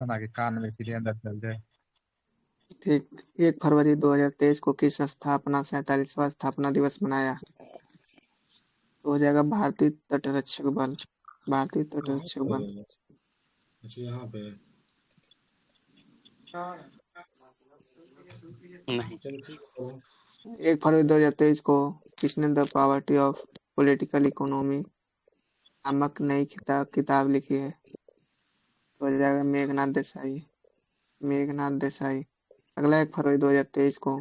बना के कान में सीधे अंदर चल जाए। ठीक। 1 फरवरी 2023 को किस स्थापना 47वां स्थापना दिवस मनाया? तो हो जाएगा भारतीय तटरक्षक बल। भारतीय तटरक्षक बल। अच्छा यहाँ पे नहीं। चलो ठीक है। 1 फरवरी 2023 को किसने the poverty of political economy नामक नई किताब लिखी है? तो हो जाएगा मेघनाथ देसाई। मेघनाथ देसाई। अगला 1 फरवरी 2023 को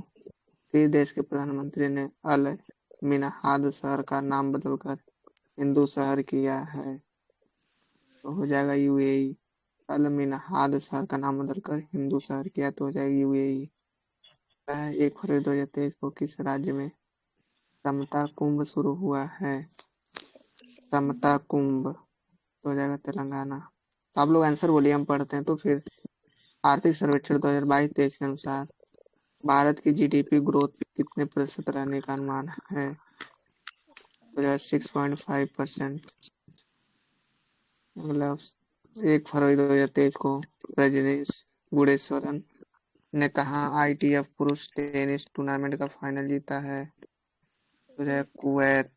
किस देश के प्रधानमंत्री ने अल मिनहाद शहर का नाम बदलकर हिंदू शहर किया है? तो हो जाएगा यूएई। अल मिनहाद शहर का नाम बदलकर हिंदू शहर किया तो हो जाएगा यूएई। 1 फरवरी 2023 को किस राज्य में समता कुंभ शुरू हुआ है? समता कुंभ। तो हो जाएगा तेलंगाना। तो आप लोग आंसर बोलिए, हम पढ़ते हैं। तो फिर आर्थिक सर्वेक्षण 2022-23 के अनुसार भारत की जीडीपी ग्रोथ कितने प्रतिशत रहने का अनुमान है? तो 6.5%। मतलब 1 फरवरी 2023 को रजनीश गुणेश्वरन ने कहा आईटीएफ पुरुष टेनिस टूर्नामेंट का फाइनल जीता है? तो कुवैत।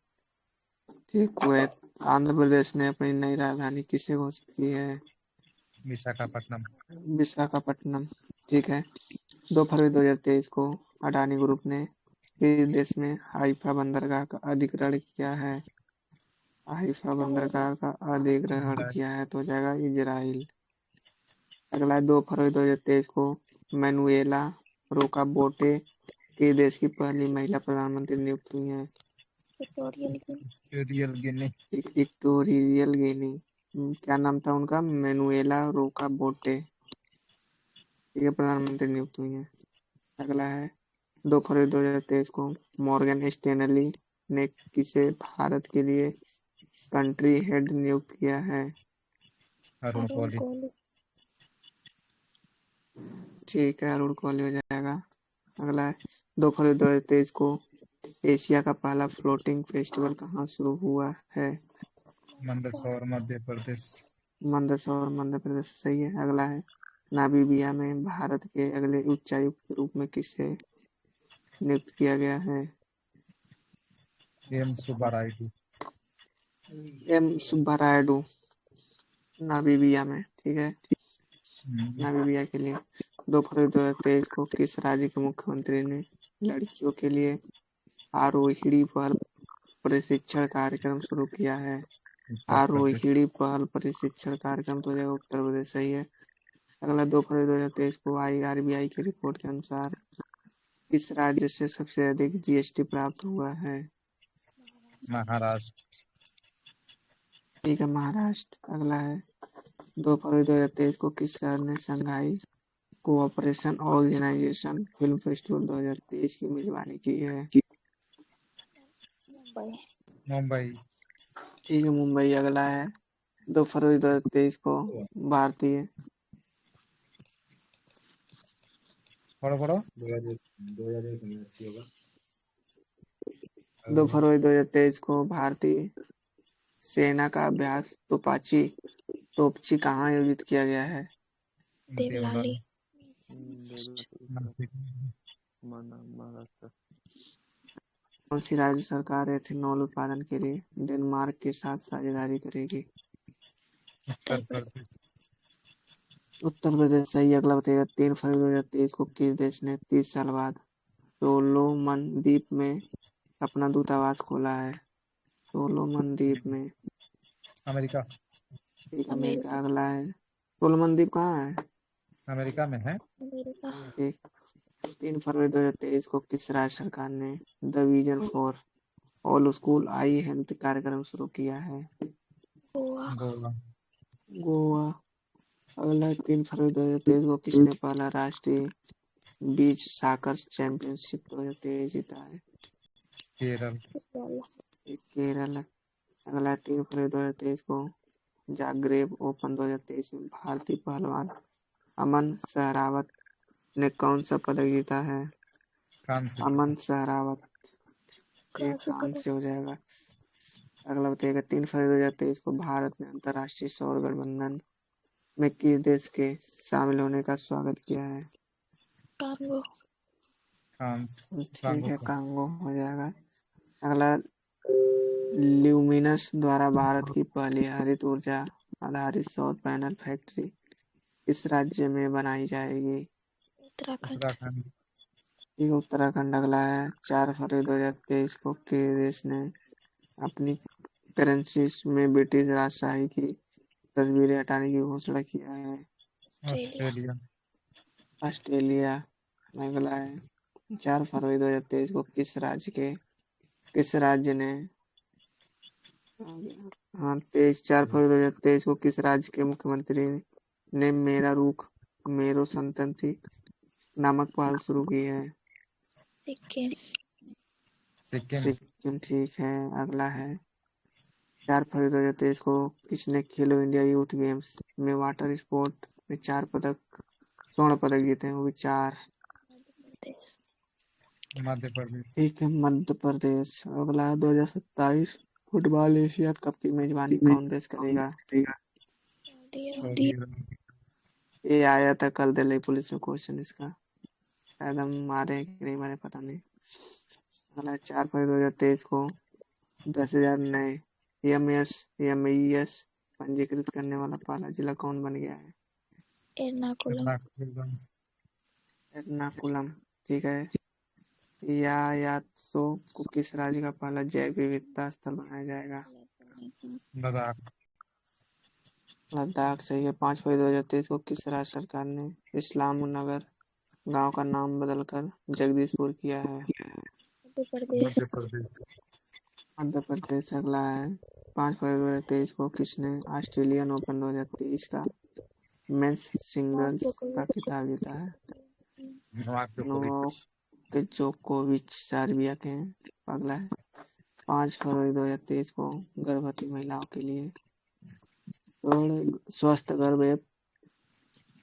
ठीक, कुवैत। आंध्र प्रदेश ने अपनी नई राजधानी किसे घोषित की है? विशाखापट्टनम। विशाखापट्टनम। ठीक है। 2 फरवरी 2023 को अडानी ग्रुप ने किस देश में हाइफा बंदरगाह का अधिग्रहण किया है? हाइफा बंदरगाह का अधिग्रहण किया है तो हो जाएगा इजराइल। अगला है 2 फरवरी 2023 को मैनुएला रोकाबोटे किस देश की पहली महिला प्रधानमंत्री नियुक्त हुई हैं? Equatorial Guinea. Equatorial Guinea. क्या नाम था उनका? मैनुएला रोकाबोटे। ठीक है, प्रधानमंत्री नियुक्त हुई हैं। अगला है 2 फरवरी 2023 को मॉर्गन स्टैनली ने किसे भारत के लिए कंट्री हेड नियुक्त किया है? अरुण कोहली। ठीक है, अरुण कोहली हो जाएगा। अगला है 2 फरवरी 2023 को एशिया का पहला फ्लोटिंग फेस्टिवल कहाँ शुरू हुआ है? मंदसौर मध्य प्रदेश। मंदसौर मध्य प्रदेश। सही है। अगला है नामीबिया में भारत के अगले उच्चायुक्त के रूप में किसे नियुक्त किया गया है? M Subbarayudu. M Subbarayudu. Namibia में। ठीक है, नामीबिया के लिए। 2 फरवरी 2023 को किस राज्य के मुख्यमंत्री ने लड़कियों के लिए आरोहिणी पहल प्रशिक्षण कार्यक्रम शुरू किया है? उत्तर प्रदेश। आरोहिणी पहल प्रशिक्षण कार्यक्रम तो जगह उत्तर प्रदेश। सही है। अगला 2 फरवरी 2023 को आरबीआई की रिपोर्ट के अनुसार किस राज्य से सबसे अधिक जीएसटी प्राप्त हुआ है? महाराष्ट्र। ठीक है, महाराष्ट्र। अगला है 2 फरवरी 2023 को किस शहर ने Shanghai Cooperation Organisation film festival 2023 की मेजबानी की है? मुंबई। ठीक है, मुंबई। अगला है 2 फरवरी 2023 को भारतीय पढ़ो पढ़ो। 2001 में ऐसी होगा। 2 फरवरी 2023 को भारतीय सेना का अभ्यास तोपची कहाँ आयोजित किया गया है? देवलाली। महाराष्ट्र। कौन सी राज्य सरकार एथेनॉल उत्पादन के लिए डेनमार्क के साथ साझेदारी करेगी? उत्तर प्रदेश। उत्तर प्रदेश। सही। अगला बताइएगा 3 फरवरी 2023 को किस देश ने 30 साल बाद सोलोमन द्वीप में अपना दूतावास खोला है? सोलोमन द्वीप में। अमेरिका। ठीक, अमेरिका। अगला है सोलोमन द्वीप कहाँ है? अमेरिका में है। ठीक। 3 फरवरी 2023 को किस राज्य सरकार ने the vision for all school I health कार्यक्रम शुरू किया है? गोवा। गोवा। अगला 3 फरवरी 2023 को किसने पहला राष्ट्रीय बीच साकर चैंपियनशिप 2023 जीता है? केरल। केरल। अगला 3 फरवरी 2023 को जागरेब ओपन 2023 में भारतीय पहलवान अमन सहरावत ने कौन सा पदक जीता है? कांस्य। अमन सहरावत। एक कांस्य हो जाएगा। अगला बताइएगा 3 फरवरी 2023 को भारत ने अंतर्राष्ट्रीय सौर गठबंधन में किस देश के शामिल होने का स्वागत किया है? कांगो। फ्रांस। ठीक है, कांगो। कांगो हो जाएगा। अगला, ल्यूमिनस द्वारा भारत की पहली हरित ऊर्जा आधारित सौर पैनल फैक्ट्री किस राज्य में बनाई जाएगी? उत्तराखंड। उत्तराखंड। ठीक है, उत्तराखंड। अगला है, 4 फरवरी 2023 को किस देश ने अपनी करेंसी में ब्रिटिश राजशाही की तस्वीरें हटाने की घोषणा किया है? ऑस्ट्रेलिया। ऑस्ट्रेलिया। अगला है, 4 फरवरी 2023 को किस राज्य ने 4 फरवरी 2023 को किस राज्य के मुख्यमंत्री ने मेरा रुख मेरो संतति नामक पहल शुरू की है? सिक्किम। सिक्किम। ठीक है। अगला है, 4 फरवरी 2023 को किसने खेलो इंडिया यूथ गेम्स में वाटर स्पोर्ट में 4 स्वर्ण पदक जीते हैं? वो भी 4। मध्य प्रदेश। ठीक है, मध्य प्रदेश। अगला है, 2027 फुटबॉल एशिया कप की मेजबानी कौन देश करेगा? सऊदी अरब। ये आया था कल दिल्ली पुलिस में क्वेश्चन इसका, शायद हम मारे कि नहीं मारे पता नहीं। अगला 4 फरवरी 2023 को 10,000 नए एमएस पंजीकृत करने वाला पहला जिला कौन बन गया है? एर्नाकुलम। एर्नाकुलम। ठीक है। यायात्सो को किस राज्य का पहला जैव विविधता स्थल बनाया जाएगा? लद्दाख। लद्दाख। सही है। 5 फरवरी 2023 को किस राज्य सरकार ने इस्लाम नगर गांव का नाम बदलकर जगदीशपुर किया है? मध्य प्रदेश। मध्य प्रदेश। अगला है, 5 फरवरी 2023 को किसने ऑस्ट्रेलियन ओपन 2023 का मेंस सिंगल्स का खिताब जीता है? नोवाक जोकोविच सर्बिया के हैं। अगला है, 5 फरवरी 2023 को गर्भवती महिलाओं के लिए स्वस्थ गर्भ ऐप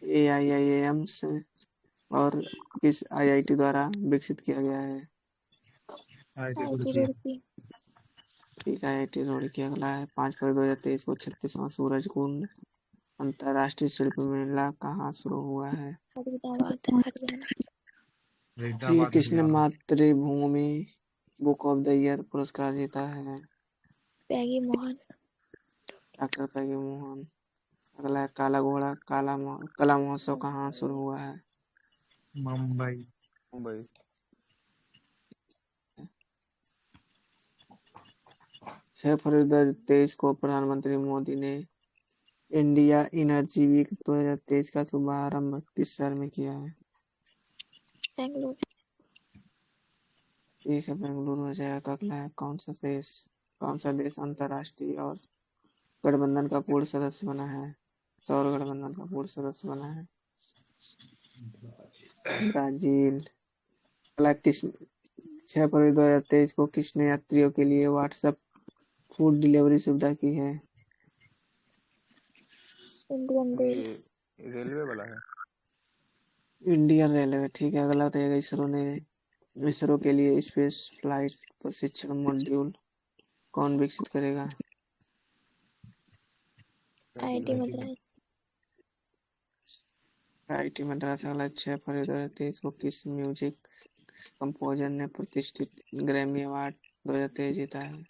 AIIMS से और किस IIT द्वारा विकसित किया गया है? ठीक है, IIT रुड़की। अगला है, 5 फरवरी 2023 को 36वां सूरजकुंड अंतर्राष्ट्रीय शिल्प मेला कहाँ शुरू हुआ है? फरीदाबाद, हरियाणा। जी, किसने मातृभूमि बुक ऑफ द ईयर पुरस्कार जीता है? पैगी मोहन। डॉक्टर पैगी मोहन। अगला है, काला घोड़ा कला महोत्सव कहाँ शुरू हुआ है? मुंबई। 6 फरवरी 2023 को प्रधानमंत्री मोदी ने इंडिया एनर्जी वीक 2023 का शुभारंभ किस शहर में किया है? बेंगलुरु। ठीक है, बेंगलुरु हो जाएगा। अगला है, कौन सा देश अंतर्राष्ट्रीय और गठबंधन का पूर्ण सदस्य बना है? सौर गठबंधन का पूर्ण सदस्य बना है? ब्राजील। अगला, 6 फरवरी 2023 को किसने यात्रियों के लिए व्हाट्सएप फूड डिलीवरी सुविधा की है? Indian rail. रेलवे वाला है। Indian railway. ठीक है। अगला रहेगा, इसरो के लिए स्पेस फ्लाइट प्रशिक्षण मॉड्यूल कौन विकसित करेगा? IIT मद्रास। IIT मद्रास। अगला, 6 फरवरी 2023 को किस म्यूजिक कंपोजर ने प्रतिष्ठित ग्रैमी अवार्ड 2023 जीता है?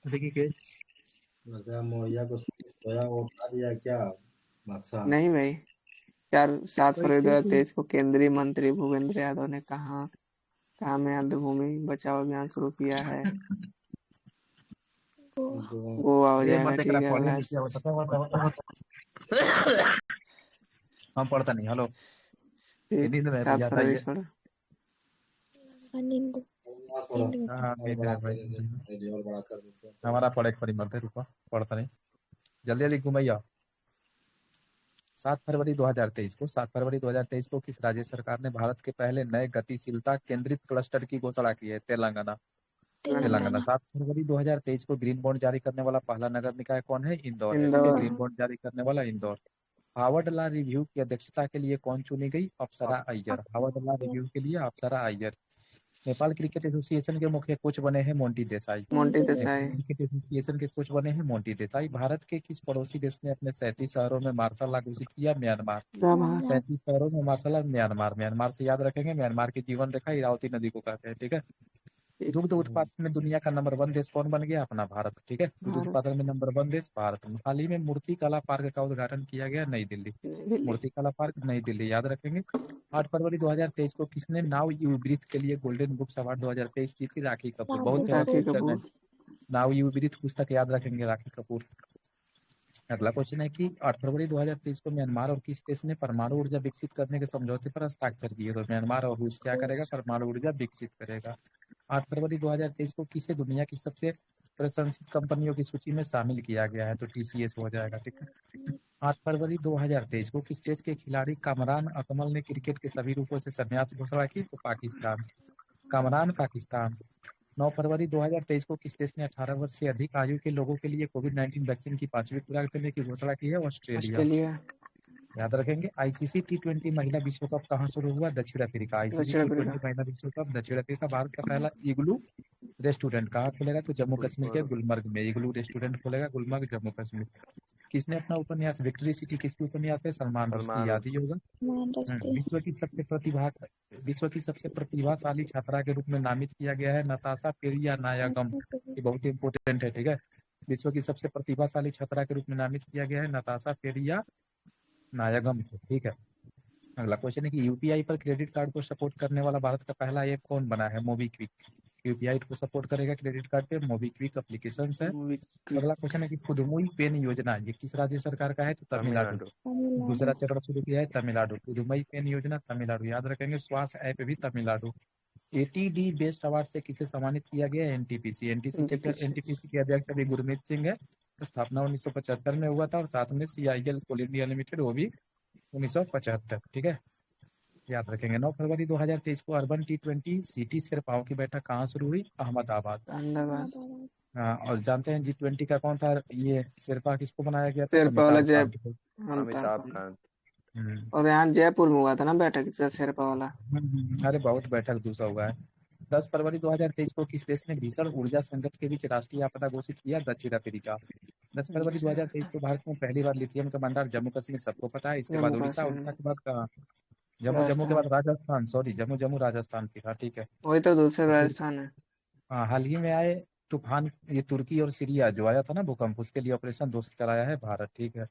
लगता है मोया को सोया वो खा दिया क्या बादशाह? नहीं भाई, 7 फरवरी 2023 को केंद्रीय मंत्री भूपेंद्र यादव ने कहा में आर्द्रभूमि बचाओ अभियान शुरू किया है? गोवा हो जाएगा। ठीक है। अगला, हम पढ़ता नहीं। हेलो, 7 फरवरी पर हमारा पढ़े पड़ी मरते रुको, पढ़ता नहीं। जल्दी जल्दी घुमैया। 7 फरवरी 2023 को किस राज्य सरकार ने भारत के पहले नए गतिशीलता केंद्रित क्लस्टर की घोषणा की है? तेलंगाना। 7 फरवरी 2023 को ग्रीन बॉन्ड जारी करने वाला पहला नगर निकाय कौन है? इंदौर है। ठीक है, ग्रीन बॉन्ड जारी करने वाला इंदौर। हार्वर्ड लॉ रिव्यू की अध्यक्षता के लिए कौन चुनी गई? अप्सरा अय्यर। हार्वर्ड लॉ रिव्यू के लिए अप्सरा अय्यर। नेपाल क्रिकेट एसोसिएशन के मुख्य कोच बने हैं Monty Desai. Monty Monty Desai. Nepal cricket association के कोच बने हैं मोंटी देसाई। भारत के किस पड़ोसी देश ने अपने 37 शहरों में मार्शल लॉ घोषित किया? म्यांमार। म्यांमार। 37 शहरों में मार्शल लॉ, म्यांमार। म्यांमार से याद रखेंगे, म्यांमार की जीवन रेखा इरावती नदी को कहते हैं, ठीक है। दुग्ध उत्पादन में दुनिया का नंबर 1 देश कौन बन गया? अपना भारत, ठीक है। दुग्ध भारत। उत्पादन में नंबर 1 देश भारत। हाल ही में मूर्ति कला पार्क का उद्घाटन किया गया नई दिल्ली। नई दिल्ली। मूर्ति कला पार्क नई दिल्ली, याद रखेंगे। 8 फरवरी 2023 को किसने नाव यू ब्रीथ के लिए गोल्डन बुक्स अवार्ड 2023 जीती? राखी कपूर। बहुत राखी फेमस राखी क्वेश्चन है। कपूर। नाव यू ब्रीथ पुस्तक याद रखेंगे, राखी कपूर। अगला क्वेश्चन है कि 8 फरवरी 2023 को म्यांमार और किस देश ने परमाणु ऊर्जा विकसित करने के समझौते पर हस्ताक्षर किए? तो म्यांमार और रूस क्या करेगा? परमाणु ऊर्जा विकसित करेगा। 8 फरवरी 2023 को किसे दुनिया की सबसे प्रशंसित कंपनियों की सूची में शामिल किया गया है? तो टीसीएस हो जाएगा, ठीक है। 8 फरवरी 2023 को किस देश के खिलाड़ी कामरान अकमल ने क्रिकेट के सभी रूपों से संन्यास घोषणा की? तो पाकिस्तान। कामरान, पाकिस्तान। 9 फरवरी 2023 को किस देश ने 18 वर्ष से अधिक आयु के लोगों के लिए कोविड-19 वैक्सीन की 5वीं खुराक देने की घोषणा की है? ऑस्ट्रेलिया। ऑस्ट्रेलिया। याद रखेंगे। आईसीसी टी20 महिला विश्व कप कहाँ शुरू हुआ? दक्षिण अफ्रीका। आईसीसी दक्षिण टी20 अफ्रीका। महिला विश्व कप दक्षिण अफ्रीका। भारत का पहला इग्लू रेस्टोरेंट कहाँ खुलेगा? तो जम्मू कश्मीर के गुलमर्ग में इग्लू रेस्टोरेंट खुलेगा, गुलमर्ग, जम्मू कश्मीर। किसने अपना उपन्यास विक्ट्री सिटी, किसकी उपन्यास है? सलमान रुश्दी, याद ही होगा। महाराष्ट्र। विश्व की सबसे प्रतिभाशाली छात्रा के रूप में नामित किया गया है नताशा पेरिया-नायागम। ये बहुत इंपॉर्टेंट है, ठीक है। विश्व की सबसे प्रतिभाशाली छात्रा के रूप में नामित किया गया है नताशा पेरिया-नायागम को, ठीक है। अगला क्वेश्चन है कि यूपीआई पर क्रेडिट कार्ड को सपोर्ट करने वाला भारत का पहला ऐप कौन बना है? मोबीक्विक। यूपीआई को सपोर्ट करेगा क्रेडिट कार्ड पे, मोबीक्विक एप्लीकेशन है। अगला क्वेश्चन है कि पुदुमुई पेन योजना ये किस राज्य सरकार का है? तो तमिलनाडु। दूसरा चरण शुरू किया है तमिलनाडु। पुदुमई पेन योजना तमिलनाडु, याद रखेंगे। स्वास्थ्य ऐप भी तमिलनाडु। एटीडी बेस्ट अवार्ड से किसे सम्मानित किया गया? एनटीपीसी। एनटीपीसी के अध्यक्ष अभी गुरमीत सिंह है। स्थापना 1975 में हुआ था और साथ में सीआईएल कोल इंडिया लिमिटेड, वो भी 1975, ठीक है, याद रखेंगे। 9 फरवरी 2023 को अर्बन T20 सिटी शेरपाओं की बैठक कहाँ शुरू हुई? अहमदाबाद। अहमदाबाद। हाँ, और जानते हैं G20 का कौन था ये शेरपा, किसको बनाया गया था? शेरपा वाला अमिताभ कांत। अमिताभ कांत। और यहाँ जयपुर में हुआ था ना बैठक शेरपा वाला। अरे बहुत बैठक दूसरा हुआ है। 10 फरवरी 2023 को किस देश ने भीषण ऊर्जा संकट के बीच राष्ट्रीय आपदा घोषित किया? दक्षिण अफ्रीका। 10 फरवरी 2023 को भारत में पहली बार लिथियम का भंडार जम्मू कश्मीर, सबको पता है। इसके बाद जम्मू उड़ीसा, कश्मीर उड़ीसा में। के बाद कहाँ? जम्मू के बाद राजस्थान, सॉरी, जम्मू राजस्थान की था, ठीक है। वही तो दूसरे राजस्थान है। हाँ, हाल ही में आए तूफान, ये तुर्की और सीरिया जो आया था ना भूकंप, उसके लिए ऑपरेशन दोस्त चलाया है भारत, ठीक है।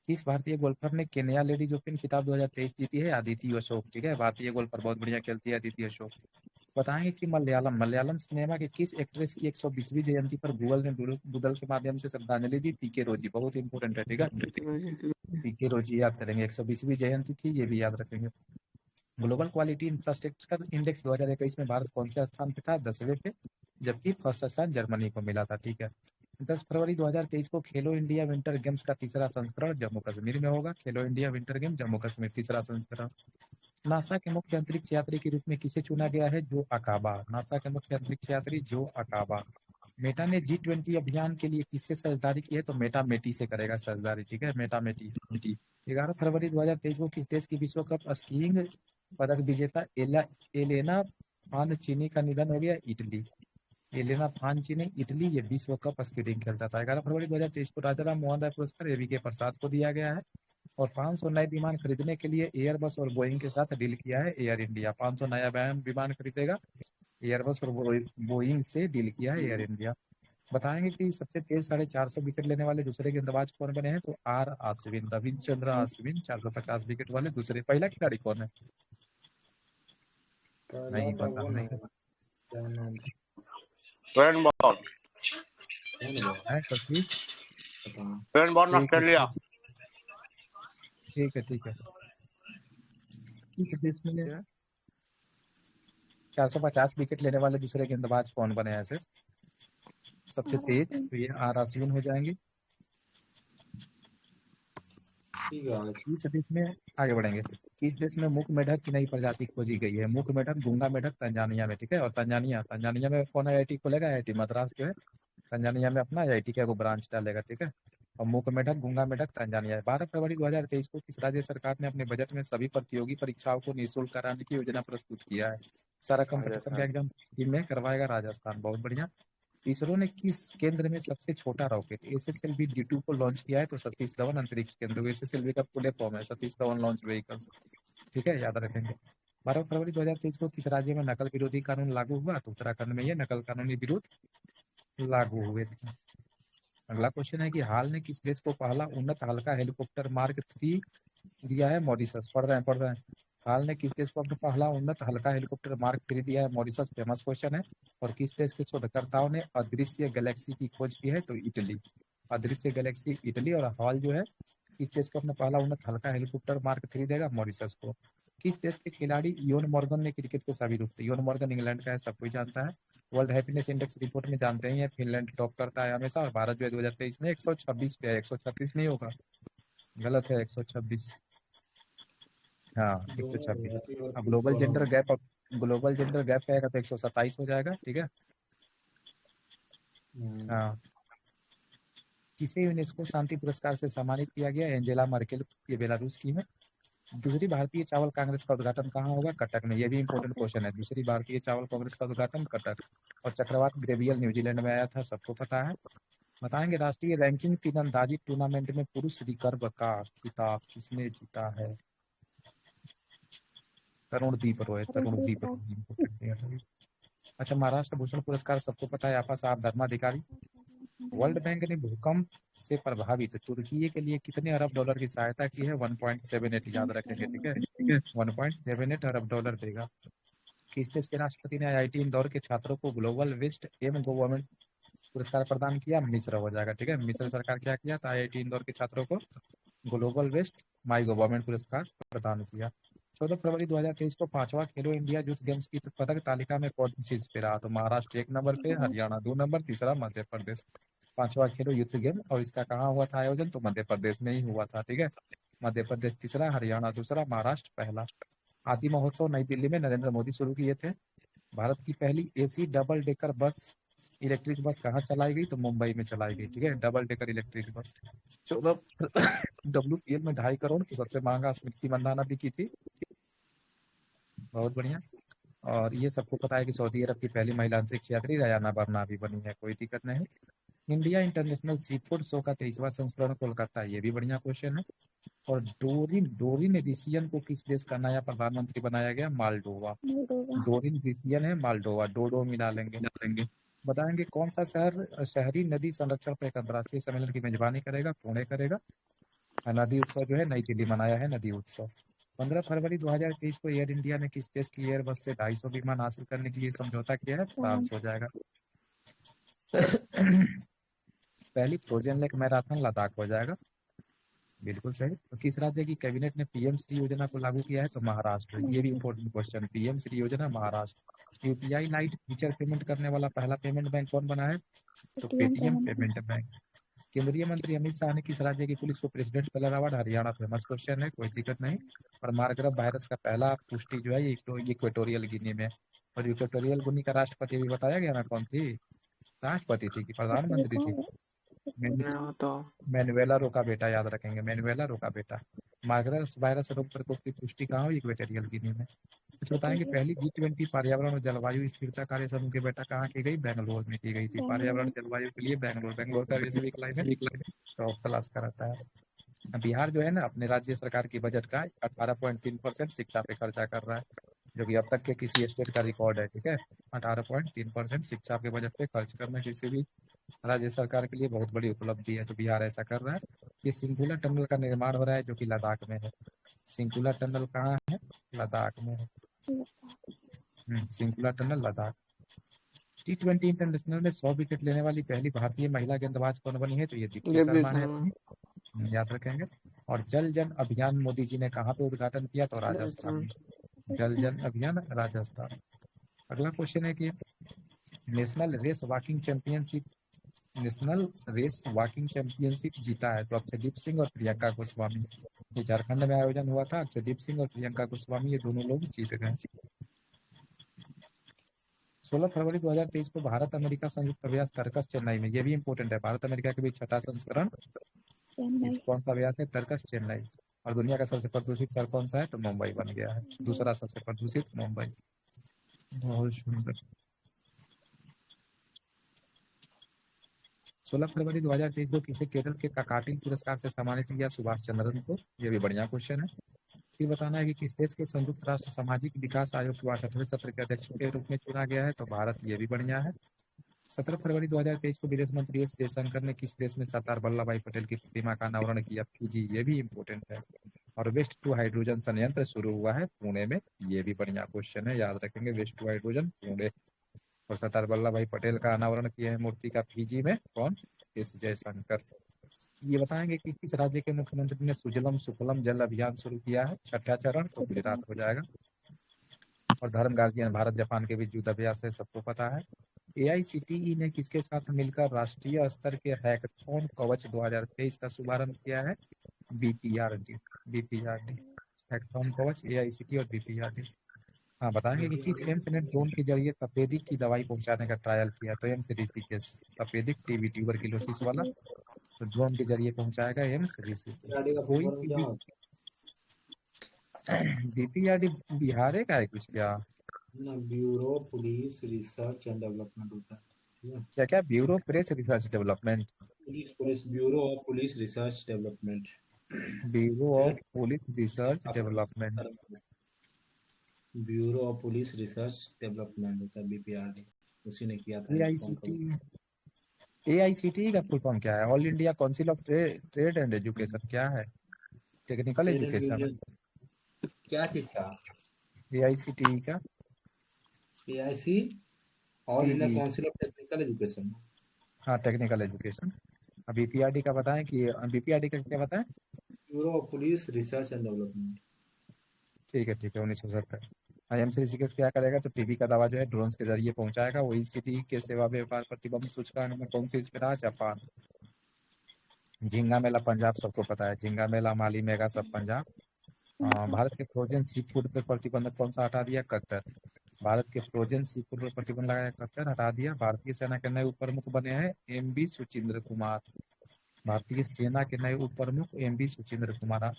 किस भारतीय गोल्फर ने केन्या लेडीज ओपन खिताब 2023 जीती है? अदिति अशोक, ठीक है। भारतीय गोल्फर बहुत बढ़िया खेलती है अदिति अशोक। बताएंगे कि मलयालम सिनेमा के किस एक्ट्रेस की 120वीं जयंती पर गूगल ने डूडल के माध्यम से श्रद्धांजलि दी? पीके रोजी, बहुत इंपॉर्टेंट है, ठीक है। पीके रोजी याद करेंगे, 120वीं जयंती थी, ये भी याद रखेंगे। ग्लोबल क्वालिटी इंफ्रास्ट्रक्चर इंडेक्स 2021 में भारत कौन से स्थान पे था? 10वें पे, जबकि फर्स्ट स्थान जर्मनी को मिला था, ठीक है। 10 फरवरी 2023 को खेलो इंडिया विंटर गेम्स का तीसरा संस्करण जम्मू कश्मीर में होगा। खेलो India winter game Jammu Kashmir, तीसरा संस्करण। नासा के मुख्य अंतरिक्ष यात्री के रूप में किसे चुना गया है? जो अकाबा। नासा के मुख्य अंतरिक्ष यात्री जो अकाबा। मेटा ने G20 अभियान के लिए किससे साझेदारी की है? तो मेटा मेटी से करेगा साझेदारी, ठीक है, मेटा मेटी। 11 फरवरी 2023 को किस देश की विश्व कप स्कीइंग पदक विजेता एलेना फानचिनी का निधन हो गया? इटली। एलेना फानचिनी, इटली, ये विश्व कप स्कीइंग खेलता था। 11 फरवरी 2023 को राजाराम मोहन राय पुरस्कार एवीके प्रसाद को दिया गया है। और 500 नए विमान खरीदने के लिए एयरबस और बोइंग के साथ डील किया है एयर इंडिया। 500 नया विमान खरीदेगा एयरबस और बोइंग से डील किया है एयर इंडिया। बताएंगे कि सबसे तेज 450 विकेट लेने वाले दूसरे गेंदबाज कौन बने हैं? तो आर आश्विन, रविचंद्र अश्विन 450 विकेट वाले दूसरे। पहला खिलाड़ी कौन है? नहीं पता है। क्या नाम वेन बॉर्न। है कभी? When born Australia. ठीक है, ठीक है। किस देश में 450 विकेट लेने वाले दूसरे गेंदबाज कौन बने हैं? सबसे तेज, तो ये आर अश्विन हो जाएंगे। किस देश में, आगे बढ़ेंगे, किस देश में मुख मेढक की नई प्रजाति खोजी गई है? मुख मेढक, गूंगा मेढक तंजानिया में, ठीक है। और तंजानिया में कौन IIT खोलेगा? IIT मद्रास जो है तंजानिया में अपना IIT का ब्रांच डालेगा, ठीक है। और मुख मेढक, गूंगा मेढक तंजानिया। 12 फरवरी 2023 को किस राज्य सरकार ने अपने बजट में सभी प्रतियोगी परीक्षाओं को निःशुल्क कराने की योजना प्रस्तुत किया है? सारा कंपटीशन का एग्जाम फ्री में करवाएगा राजस्थान। बहुत बढ़िया। इसरो ने किस केंद्र में सबसे छोटा रॉकेट SSLV D2 को लॉन्च किया है? तो सतीश धवन अंतरिक्ष केंद्र। SSLV का फुल फॉर्म है सतीश धवन लॉन्च व्हीकल्स। ठीक है, याद रखेंगे। 12 फरवरी 2023 को किस राज्य में नकल विरोधी कानून लागू हुआ? तो उत्तराखंड में ये नकल कानूनी विरोध लागू हुए थे। अगला क्वेश्चन है कि हाल में किस देश को पहला उन्नत हल्का हेलीकॉप्टर मार्क 3 दिया है? मॉरिशस। पढ़ रहे हैं। हाल में किस देश को अपना पहला उन्नत हल्का हेलीकॉप्टर मार्क 3 दिया है? मॉरिशस। फेमस क्वेश्चन है। और किस देश के शोधकर्ताओं ने अदृश्य गैलेक्सी की खोज की है? तो इटली। अदृश्य गैलेक्सी इटली। और हाल जो है किस देश को अपना पहला उन्नत हल्का हेलीकॉप्टर मार्क 3 देगा? मॉरिशस को। किस देश के खिलाड़ी इयोन मॉर्गन ने क्रिकेट पे सभी रूप? इयोन मॉर्गन इंग्लैंड का है, सब कोई जानता है। वर्ल्ड हैप्पीनेस इंडेक्स रिपोर्ट में जानते ही है फिनलैंड टॉप करता है हमेशा, और भारत जो है 2023 में 126 पे है। 136 नहीं होगा, गलत है, 126। हाँ, 126। अब ग्लोबल जेंडर गैप रहेगा तो 127 हो जाएगा। ठीक है। हाँ। किसे यूनेस्को शांति पुरस्कार से सम्मानित किया गया? एंजेला मर्केल, ये बेलारूस की है। दूसरी भारतीय चावल कांग्रेस का उद्घाटन कहाँ होगा? कटक में। ये भी इंपॉर्टेंट क्वेश्चन है। दूसरी भारतीय चावल कांग्रेस का उद्घाटन कटक। और चक्रवात ग्रेवियल न्यूजीलैंड में आया था, सबको पता है। बताएंगे राष्ट्रीय रैंकिंग तीरंदाजी टूर्नामेंट में पुरुष रिकर्व का खिताब किसने जीता है? तरुणदीप रॉय। अच्छा, महाराष्ट्र भूषण पुरस्कार सबको पता है, आपा साहब धर्माधिकारी। वर्ल्ड बैंक ने भूकंप से प्रभावित तुर्की के लिए कितने अरब डॉलर की सहायता की है? 1.78, याद रखेंगे। ठीक है, 1.78 अरब डॉलर देगा। किस देश के राष्ट्रपति ने IIT इंदौर के छात्रों को ग्लोबल वेस्ट एम गवर्नमेंट पुरस्कार प्रदान किया? मिस्र हो जाएगा। ठीक है, मिस्र सरकार क्या किया था? IIT इंदौर के छात्रों को ग्लोबल वेस्ट माई गवर्नमेंट पुरस्कार प्रदान किया। 14 फरवरी 2023 को 5वां खेलो इंडिया यूथ गेम्स की पदक तालिका में कौन सी पे रहा? तो महाराष्ट्र 1 नंबर पे, हरियाणा 2 नंबर, तीसरा मध्य प्रदेश। 5वां खेलो यूथ गेम, और इसका कहाँ हुआ था आयोजन? तो मध्य प्रदेश में ही हुआ था। ठीक है, मध्य प्रदेश तीसरा, हरियाणा दूसरा, महाराष्ट्र पहला। आदि महोत्सव नई दिल्ली में नरेंद्र मोदी शुरू किए थे। भारत की पहली AC double decker bus, electric bus कहाँ चलाई गई? तो मुंबई में चलाई गई। ठीक है, double decker electric bus. 14 WPL में 2.5 करोड़ की सबसे महंगा स्मृति मंदाना भी की थी। बहुत बढ़िया। और ये सबको पता है कि सऊदी अरब की पहली महिला अंतरिक्ष यात्री रयाना बर्ना भी बनी है, कोई दिक्कत नहीं। India international sea food show का 23वां संस्करण कोलकाता, ये भी बढ़िया क्वेश्चन है। और डोरिन रिसियन को किस देश का नया प्रधानमंत्री बनाया गया? मालडोवा। डोरिन रिसियन है मालडोवा, डोडो मिला लेंगे। बताएंगे कौन सा शहर शहरी नदी संरक्षण पर एक अंतर्राष्ट्रीय सम्मेलन की मेजबानी करेगा? पुणे करेगा। नदी उत्सव जो है नई दिल्ली मनाया है नदी उत्सव। 15 फरवरी 2023 को एयर इंडिया ने किस देश की एयर बस से 250 विमान हासिल करने के लिए समझौता किया है? फ्रांस हो जाएगा। पहली फ्रोजन लेक मैराथन लद्दाख हो जाएगा, बिल्कुल सही। तो किस राज्य की कैबिनेट ने PM श्री योजना को लागू किया है? तो महाराष्ट्र। ये भी इंपॉर्टेंट क्वेश्चन, PM श्री योजना Maharashtra. UPI light feature payment करने वाला पहला पेमेंट बैंक कौन बना है? तो पेटीएम पेमेंट बैंक। केंद्रीय मंत्री अमित शाह ने किस राज्य की पुलिस को president colour award? Haryana. Famous question है, कोई दिक्कत नहीं। और मार्गरब वायरस का पहला पुष्टि जो है ये इक्वेटोरियल गिनी में। और इक्वेटोरियल गिनी का राष्ट्रपति भी बताया गया ना, कौन थी? राष्ट्रपति थी कि प्रधानमंत्री थी? तो मैनुएला रो का बेटा, याद रखेंगे, मैनुएला रो का बेटा। मार्गरब वायरस रोग प्रकोप की पुष्टि कहाँ हुई? इक्वेटोरियल गिनी में। कुछ बताएंगे पहली G20 पर्यावरण और जलवायु स्थिरता कार्य समूह की बैठक कहाँ की गई? बेंगलोर में की गई थी। पर्यावरण जलवायु के लिए बेंगलोर का वैसे भी क्लाइमेट टॉप क्लास का रहता है। बिहार जो है ना अपने राज्य सरकार की बजट का 18.3% शिक्षा पे खर्चा कर रहा है, जो कि अब तक के किसी स्टेट का रिकॉर्ड है। ठीक है, 18.3% शिक्षा के बजट पे खर्च करना किसी भी राज्य सरकार के लिए बहुत बड़ी उपलब्धि है, तो बिहार ऐसा कर रहा है। ये सिंकुला टनल का निर्माण हो रहा है जो कि लद्दाख में है। सिंकुला टनल कहाँ है? लद्दाख में है। Shinkula tunnel Ladakh. T20 international में 100 विकेट लेने वाली पहली भारतीय महिला गेंदबाज कौन बनी है? तो ये दीप्ति शर्मा है, याद रखेंगे। और जल जन अभियान मोदी जी ने कहाँ पे उद्घाटन किया? तो राजस्थान में। जल जन अभियान राजस्थान। अगला क्वेश्चन है कि नेशनल रेस वॉकिंग चैंपियनशिप जीता है तो अक्षयदीप सिंह और प्रियंका गोस्वामी। ये झारखंड में आयोजन हुआ था। अक्षयदीप सिंह और प्रियंका गोस्वामी ये दोनों लोग जीत गए। 16 फरवरी 2023 को भारत अमेरिका संयुक्त अभ्यास तर्कस चेन्नई में, ये भी इंपॉर्टेंट है, भारत अमेरिका के बीच छठा संस्करण कौन सा अभ्यास है? तर्कस चेन्नई। और दुनिया का सबसे प्रदूषित शहर कौन सा है? तो मुंबई बन गया है, दूसरा सबसे प्रदूषित मुंबई। बहुत सुंदर। 16 फरवरी 2023 को किसे केरल के काकाटी पुरस्कार से सम्मानित किया? सुभाष चंद्रन को। ये भी बढ़िया क्वेश्चन है। फिर बताना है कि किस देश के संयुक्त राष्ट्र सामाजिक विकास आयोग के 62वें सत्र के अध्यक्ष के रूप में चुना गया है? तो भारत। ये भी बढ़िया है। 17 फरवरी 2023 को विदेश मंत्री एस जयशंकर ने किस देश में सरदार वल्लभ भाई पटेल की प्रतिमा का अनावरण किया? फिजी। ये भी इम्पोर्टेंट है। और वेस्ट टू हाइड्रोजन संयंत्र शुरू हुआ है पुणे में। ये भी बढ़िया क्वेश्चन है, याद रखेंगे। Waste to hydrogen Pune. और सरदार वल्लभ भाई पटेल का अनावरण किया है मूर्ति का फिजी में। कौन? एस जयशंकर। ये बताएंगे कि किस राज्य के मुख्यमंत्री ने सुजलम सुफलम जल अभियान शुरू किया है? छठा चरण। तो गुजरात हो जाएगा। और धर्म गार्जियन भारत जापान के बीच युद्ध अभ्यास है, सबको पता है। AICTE ने किसके साथ मिलकर राष्ट्रीय स्तर के हैकाथॉन कवच 2023 का शुभारंभ किया है? BPRD। हैकाथॉन कवच AICTE और BPRD। हाँ, बताएंगे कि किस एम्स ने ड्रोन के जरिए तपेदिक की दवाई पहुंचाने का ट्रायल किया? तो एम्स ऋषिकेश। तपेदिक टीबी ट्यूबरकुलोसिस वाला तो ड्रोन के जरिए पहुंचाएगा एम्स ऋषिकेश। गाड़ी का कोई फुल फॉर्म क्या होता BPRD बिहार का है कुछ क्या? है ना? Bureau police research and development होता है, ठीक है? क्या क्या? Bureau press research development. Police bureau of police research development, bureau ठीक है? Of police research development. Bureau of police research development होता है, BPRD। उसी ने किया था हैकाथॉन का। AICTE का फुल फॉर्म क्या है? All India council of trade and education. क्या है? Technical trade and education. Union क्या चीज का? AICTE का AIC all India TE। Council of technical education. हाँ, टेक्निकल एजुकेशन। अब BPRD का बताएं कि BPRD का क्या बताएं? Bureau of police research and development. ठीक है 1970। IMC ऋषिकेश क्या करेगा? तो टीबी का दवा जो है ड्रोन के जरिए पहुंचाएगा। OECD के सेवा व्यापार प्रतिबंध सूचकांक में कौन सी इस पे रहा? जापान। झींगा मेला पंजाब, सबको पता है। झींगा मेला माली मेगा सब पंजाब। भारत के फ्रोजन सी फूड पर प्रतिबंध कौन सा हटा दिया? कतर। भारत के फ्रोजन सी फूड पर प्रतिबंध लगाया, कतर हटा दिया। भारतीय सेना के नए उप प्रमुख बने हैं MB सुचिंद्र कुमार। भारतीय सेना के नए उप प्रमुख MB सुचिंद्र कुमार।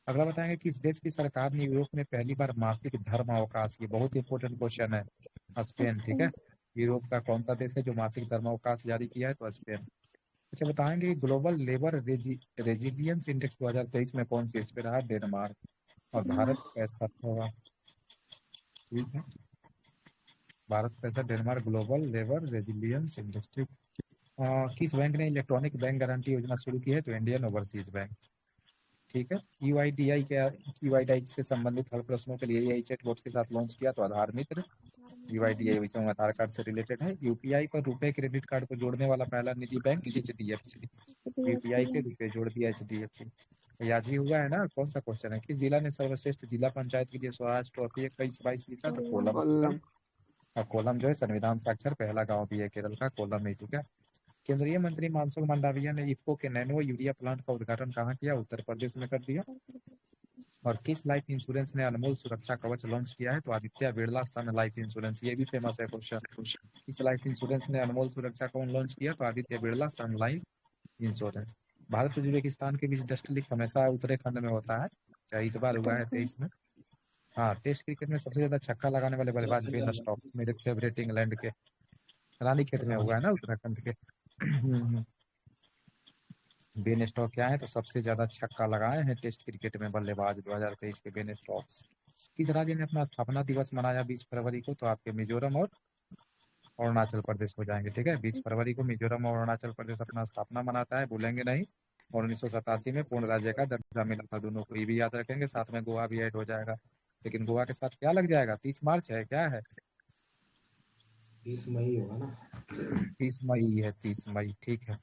अगला बताएंगे किस देश की सरकार ने यूरोप में पहली बार मासिक धर्म अवकाश? ये बहुत इंपॉर्टेंट क्वेश्चन है। स्पेन। ठीक है। यूरोप का कौन सा देश है जो मासिक धर्म अवकाश जारी किया है? तो स्पेन। अच्छा, बताएंगे ग्लोबल लेबर रेजिलियंस इंडेक्स 2023 में कौन सी इस पे रहा? डेनमार्क। और भारत कैसा होगा? ठीक है, भारत कैसा? Denmark. Global labour resilience index. किस बैंक ने इलेक्ट्रॉनिक बैंक गारंटी योजना शुरू की है? तो इंडियन ओवरसीज बैंक। ठीक है। UIDI से संबंधित हर प्रश्नों के लिए AI चैटबॉट के साथ लॉन्च किया। तो आधार मित्र। UIDI विषय में आधार कार्ड से रिलेटेड है। UPI पर रुपए क्रेडिट कार्ड को जोड़ने वाला पहला निजी बैंक HDFC। UPI पे रुपए जोड़ दिया HDFC। याद ही हुआ है ना? कौन सा क्वेश्चन है? किस जिला ने सर्वश्रेष्ठ जिला पंचायत के लिए स्वराज ट्रॉफी 21-22 जीता? तो कोलम। कोल्लम। और कोलम जो है संविधान साक्षर पहला गांव भी है केरल का, कोलम ही। ठीक है। केंद्रीय मंत्री मनसुख मंडाविया ने इफ्को के नैनो यूरिया प्लांट का उद्घाटन कहाँ किया? उत्तर प्रदेश में कर दिया। और किस लाइफ इंश्योरेंस ने अनमोल सुरक्षा कवच लॉन्च किया है? तो आदित्य बिरला सन लाइफ इंश्योरेंस। ये भी फेमस है क्वेश्चन। किस लाइफ इंश्योरेंस ने अनमोल सुरक्षा कवच लॉन्च किया? तो आदित्य बिरला सन लाइफ इंश्योरेंस। भारत उज्बेकिस्तान के बीच टेस्ट लीग हमेशा उत्तराखंड में होता है, चाहे इस बार हुआ है 23 में। हाँ, टेस्ट क्रिकेट में सबसे ज्यादा छक्का लगाने वाले बल्लेबाज बेन स्टोक्स, मेरे फेवरेट इंग्लैंड के। रानीखेत में हुआ है ना उत्तराखंड के। बेन स्टोक्स क्या है? तो सबसे ज्यादा छक्का लगाए हैं टेस्ट क्रिकेट में बल्लेबाज 2023 के बेन स्टोक्स। किस राज्य ने अपना स्थापना दिवस मनाया 20 फरवरी को? तो आपके मिजोरम और अरुणाचल प्रदेश हो जाएंगे। ठीक है। 20 फरवरी को मिजोरम और अरुणाचल प्रदेश अपना स्थापना मनाता है, भूलेंगे नहीं। और 1987 में पूर्ण राज्य का दर्जा मिला था दोनों को। ये भी याद रखेंगे, साथ में गोवा भी ऐड हो जाएगा। लेकिन गोवा के साथ क्या लग जाएगा? 30 मार्च है, क्या है? 30 मई होगा ना? 30 मई है, 30 मई। ठीक है।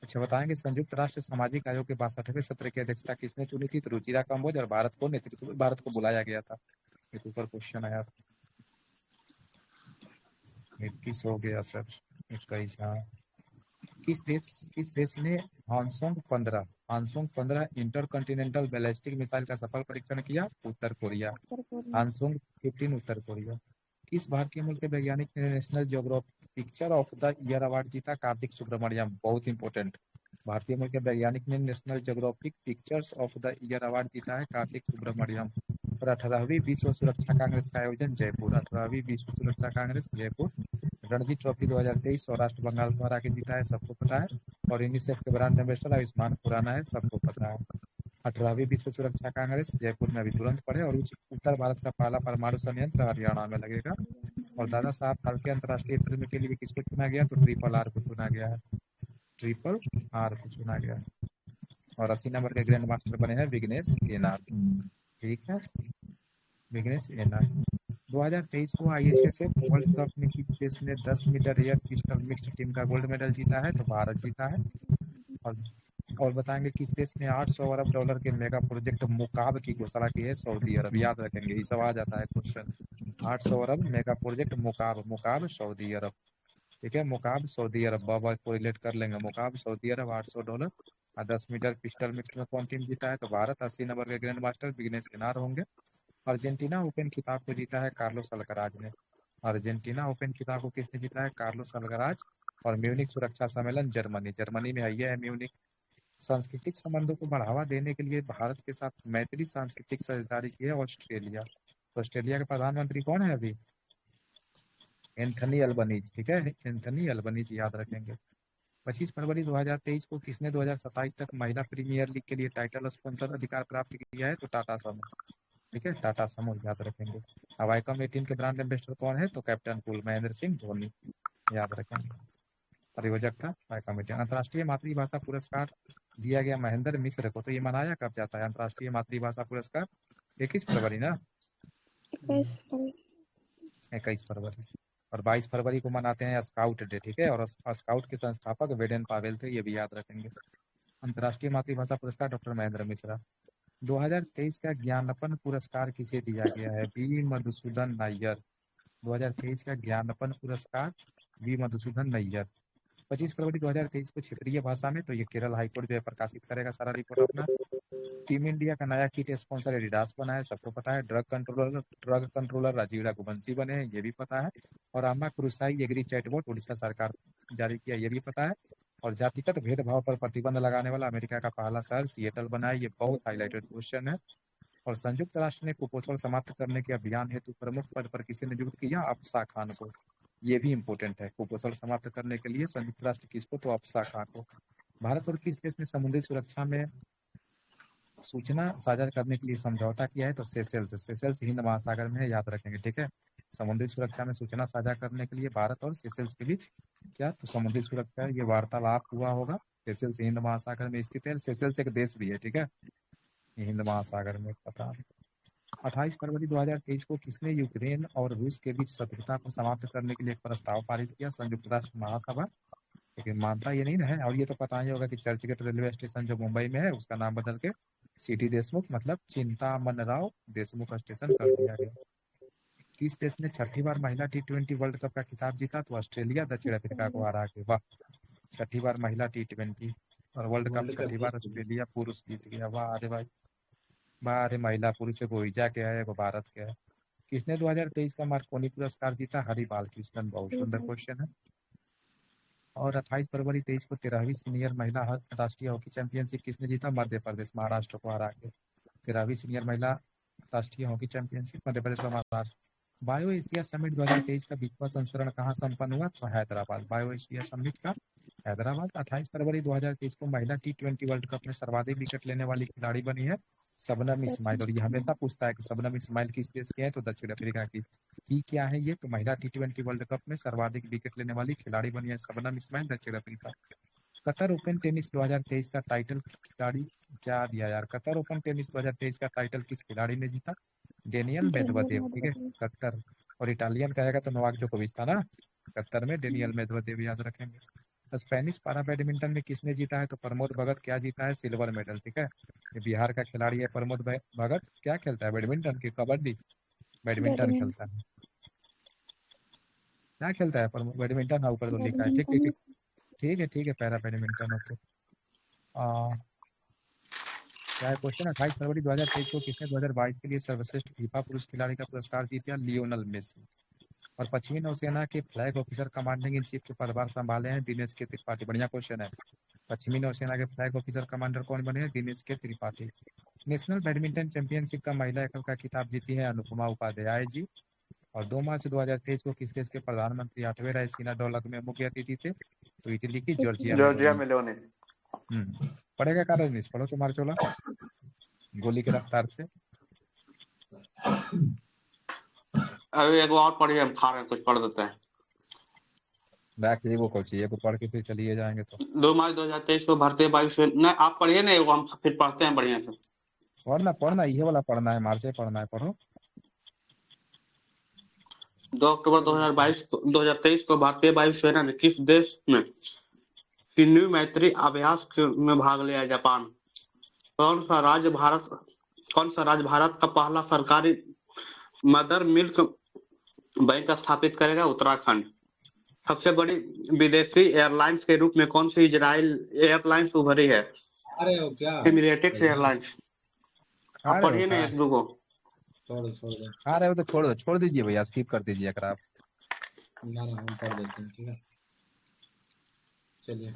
अच्छा, बताएंगे संयुक्त राष्ट्र सामाजिक आयोग के 62वें सत्र की अध्यक्षता किसने चुनी थी? तो रुचिरा कंबोज। और भारत को बुलाया गया था। एक ऊपर क्वेश्चन आया था। 21 हो गया सर, 21। हाँ। किस देश ने हांसोंग 15 इंटरकॉन्टिनेंटल बैलिस्टिक मिसाइल का सफल परीक्षण किया? उत्तर कोरिया। हांसोंग 15 उत्तर कोरिया। किस भारतीय मूल के वैज्ञानिक ने national geographic picture of the year award जीता? कार्तिक सुब्रमण्यम। बहुत इंपॉर्टेंट। भारतीय मूल के वैज्ञानिक ने national geographic pictures of the year award जीता है कार्तिक सुब्रमण्यम। और 18वीं विश्व सुरक्षा कांग्रेस का आयोजन जयपुर। 18वीं विश्व सुरक्षा कांग्रेस जयपुर। रणजी ट्रॉफी 2023 सौराष्ट्र बंगाल को हरा के जीता है, सबको पता है। और यूनिसेफ के ब्रांड एम्बेसडर आयुष्मान खुराना है, सबको पता है। 18वीं विश्व सुरक्षा कांग्रेस जयपुर में अभी तुरंत पड़े। और उत्तर भारत का पहला परमाणु संयंत्र हरियाणा में लगेगा। और दादा साहब फाल्के अंतर्राष्ट्रीय फिल्म के लिए किसको चुना गया, तो ट्रिपल आर को चुना गया है, ट्रिपल आर को चुना गया है। और 80 नंबर के ग्रैंड मास्टर बने हैं विघ्नेश एनार। ठीक है, विघ्नेश एनार। 2023 को ISSF वर्ल्ड कप में किस देश ने 10 metre air pistol mixed team का गोल्ड मेडल जीता है, तो भारत जीता है। और बताएंगे किस देश ने 800 अरब डॉलर के मेगा प्रोजेक्ट मुकाब की घोषणा की है, सऊदी अरब। याद रखेंगे, ये सब आ जाता है क्वेश्चन। 800 अरब मेगा प्रोजेक्ट मुकाब सऊदी अरब। ठीक है, मुकाब सऊदी अरब, बाबा को रिलेट कर लेंगे। मुकाब सऊदी अरब 800 डॉलर। और 10 मीटर पिस्टल मिक्स में कौन टीम जीता है, तो भारत। 80 नंबर के ग्रैंड मास्टर विघ्नेश एनार होंगे। अर्जेंटीना ओपन खिताब को जीता है कार्लोस अल्कराज ने। अर्जेंटीना ओपन खिताब को किसने जीता है, कार्लोस अल्कराज। और म्यूनिक सुरक्षा सम्मेलन जर्मनी में है म्यूनिक। सांस्कृतिक संबंधों को बढ़ावा देने के लिए भारत के साथ मैत्री सांस्कृतिक साझेदारी की है ऑस्ट्रेलिया। तो ऑस्ट्रेलिया के प्रधानमंत्री कौन है अभी, एंथनी अल्बनीज। ठीक है, एंथनी अल्बनीज याद रखेंगे। 25 फरवरी 2023 को किसने 2027 तक महिला प्रीमियर लीग के लिए टाइटल स्पॉन्सर अधिकार प्राप्त किया है, तो टाटा समूह। ठीक है, टाटा समूह याद रखेंगे। अब आईकॉम 18 के ब्रांड एम्बेसडर कौन है, तो कैप्टन कूल महेंद्र सिंह धोनी याद रखेंगे। परियोजक था आईकॉम 18। अंतर्राष्ट्रीय मातृभाषा पुरस्कार दिया गया महेंद्र मिश्र को, तो ये मनाया कब जाता है अंतर्राष्ट्रीय मातृभाषा पुरस्कार, 21 फरवरी ना, 21 फरवरी। और 22 फरवरी को मनाते हैं स्काउट डे। ठीक है, और स्काउट के संस्थापक वेडेन पावेल थे, ये भी याद रखेंगे। अंतर्राष्ट्रीय मातृभाषा पुरस्कार डॉक्टर महेंद्र मिश्रा। 2023 का ज्ञानपन पुरस्कार किसे दिया गया है, वी मधुसूदन नायर। 2023 का ज्ञानपन पुरस्कार वी मधुसूदन नायर। 25 फरवरी 2023 को क्षेत्रीय भाषा में, तो ये केरल हाईकोर्ट जो है प्रकाशित करेगा सारा रिपोर्ट अपना। टीम इंडिया का नया किट स्पॉन्सर एडिडास बना है, सबको पता है। ड्रग कंट्रोलर राजीव रघुवंशी बने हैं, ये भी पता है। और अम्मा क्रुसाई एग्री चैटबॉट उड़ीसा सरकार जारी किया, ये भी पता है। और जातिगत भेदभाव पर प्रतिबंध लगाने वाला अमेरिका का पहला शहर सिएटल बना है, ये बहुत हाईलाइटेड क्वेश्चन है। और संयुक्त राष्ट्र ने कुपोषण समाप्त करने के अभियान हेतु प्रमुख पद पर किसे नियुक्त किया, अफसा खान को। ये भी इंपॉर्टेंट है, कुपोषण समाप्त करने के लिए संयुक्त राष्ट्र किसको, तो अफसा खान को। भारत और किस देश ने समुद्री सुरक्षा में सूचना साझा करने के लिए समझौता किया है, तो सेशेल्स हिंद महासागर में है, याद रखेंगे। ठीक है, समुद्री सुरक्षा में सूचना साझा करने के लिए भारत और सेशेल्स के बीच क्या, तो समुद्री सुरक्षा ये वार्तालाप हुआ होगा। सेशेल्स हिंद महासागर में स्थित है, सेशेल्स एक देश भी है। ठीक है, हिंद महासागर में पता है। 28 फरवरी 2023 को किसने यूक्रेन और रूस के बीच शत्रुता को समाप्त करने के लिए एक प्रस्ताव पारित किया, संयुक्त राष्ट्र महासभा। लेकिन मानता ये नहीं है। और ये तो पता ही होगा कि चर्चगेट रेलवे स्टेशन जो मुंबई में है उसका नाम बदल के सीटी देशमुख मतलब चिंतामनराव देशमुख स्टेशन कर दिया गया। किस देश ने छठी बार महिला T20 वर्ल्ड कप का खिताब जीता, तो ऑस्ट्रेलिया दक्षिण अफ्रीका को हरा के। वाह, छठी बार महिला T20 और वर्ल्ड कप छठी बार ऑस्ट्रेलिया पुरुष जीत गया। वाह अरे भाई, वाह अरे, महिला पुरुष को ईजा के है, एगो भारत के है। किसने 2023 का मार्कोनी पुरस्कार जीता, हरि बालकृष्णन। बहुत सुंदर क्वेश्चन है। और 28 फरवरी 23 को 13वीं सीनियर महिला राष्ट्रीय हॉकी चैंपियनशिप किसने जीता, मध्य प्रदेश, महाराष्ट्र को हरा के। 13वीं सीनियर महिला राष्ट्रीय हॉकी चैंपियनशिप मध्य प्रदेश और महाराष्ट्र। बायो एशिया समिट 2023 का 20वां संस्करण कहाँ संपन्न हुआ, तो हैदराबाद। बायो एशिया समिट का हैदराबाद। 28 फरवरी 2023 को महिला T20 वर्ल्ड कप में सर्वाधिक विकेट लेने वाली खिलाड़ी बनी है शबनम इस्माइल। और ये हमेशा पूछता है कि शबनम इस्माइल किस देश के हैं, तो दक्षिण अफ्रीका की क्या है ये, तो महिला T20 वर्ल्ड कप में सर्वाधिक विकेट लेने वाली खिलाड़ी बनी है शबनम इस्माइल, दक्षिण अफ्रीका। कतर ओपन टेनिस 2023 का टाइटल खिलाड़ी क्या दिया यार, कतर ओपन टेनिस 2023 का टाइटल किस खिलाड़ी ने जीता, डेनियल मेदवेदेव। ठीक है, कतर। और इटालियन कहेगा तो नोवाक जोकोविच था ना, कतर में डेनियल मेदवेदेव याद रखेंगे। स्पेनिश पारा बैडमिंटन में किसने जीता है, तो प्रमोद भगत क्या जीता है, सिल्वर मेडल। ठीक है, ये बिहार का खिलाड़ी है प्रमोद भगत। क्या खेलता है, बैडमिंटन की कबड्डी, बैडमिंटन खेलता है। क्या खेलता है प्रमोद, बैडमिंटन ऊपर तो लिखा है। ठीक ठीक ठीक ठीक है, ठीक है, पैरा बैडमिंटन। ओके, क्या है क्वेश्चन। 28 फरवरी 2023 को किसने 2022 के लिए सर्वश्रेष्ठ फीफा पुरुष खिलाड़ी का पुरस्कार जीता, लियोनल मेसी। और पश्चिमी नौसेना के flag officer commanding in chief के पदभार संभाले हैं दिनेश के त्रिपाठी। बढ़िया क्वेश्चन है। पश्चिमी नौसेना के फ्लैग ऑफिसर कमांडर कौन बने हैं? दिनेश के त्रिपाठी। नेशनल बैडमिंटन चैंपियनशिप का महिला एकल का खिताब जीती है अनुपमा उपाध्याय जी। और 2 मार्च 2023 को किस देश के प्रधानमंत्री 8वें रायसीना डोलक में मुख्य अतिथि थे? तो इटली की जॉर्जिया जॉर्जिया मेलोनी। मेलोनी। पढ़ेगा का रजनीश? पढ़ो तो मार्चोला गोली के रफ्तार से। अरे एक और पढ़िए, हम खा रहे हैं, कुछ पढ़ देते हैं। बैक एगो कोची एगो पढ़ के फिर चलिए जाएंगे तो 2 मार्च 2023 को भारतीय वायुसेना, नहीं आप पढ़िए ना, एगो हम फिर पढ़ते हैं बढ़िया से। पढ़ना ये वाला पढ़ना है, मार्चे पढ़ना है, पढ़ो। 2 अक्टूबर 2023 को भारतीय वायुसेना ने किस देश में शिन्यू मैत्री अभ्यास में भाग लिया? जापान। कौन सा राज्य भारत का पहला सरकारी मदर मिल्क बैंक स्थापित करेगा? उत्तराखंड। सबसे बड़ी विदेशी एयरलाइंस के रूप में कौन सी इजराइल एयरलाइंस उभरी है? अरे हो क्या एमिरेट्स एयरलाइंस। आप पढ़िए ना एक दो को। छोड़ दो खा रहे हो तो छोड़ दीजिए भैया, स्किप कर दीजिए अगर आप। ना हम पढ़ देते हैं, ठीक है चलिए।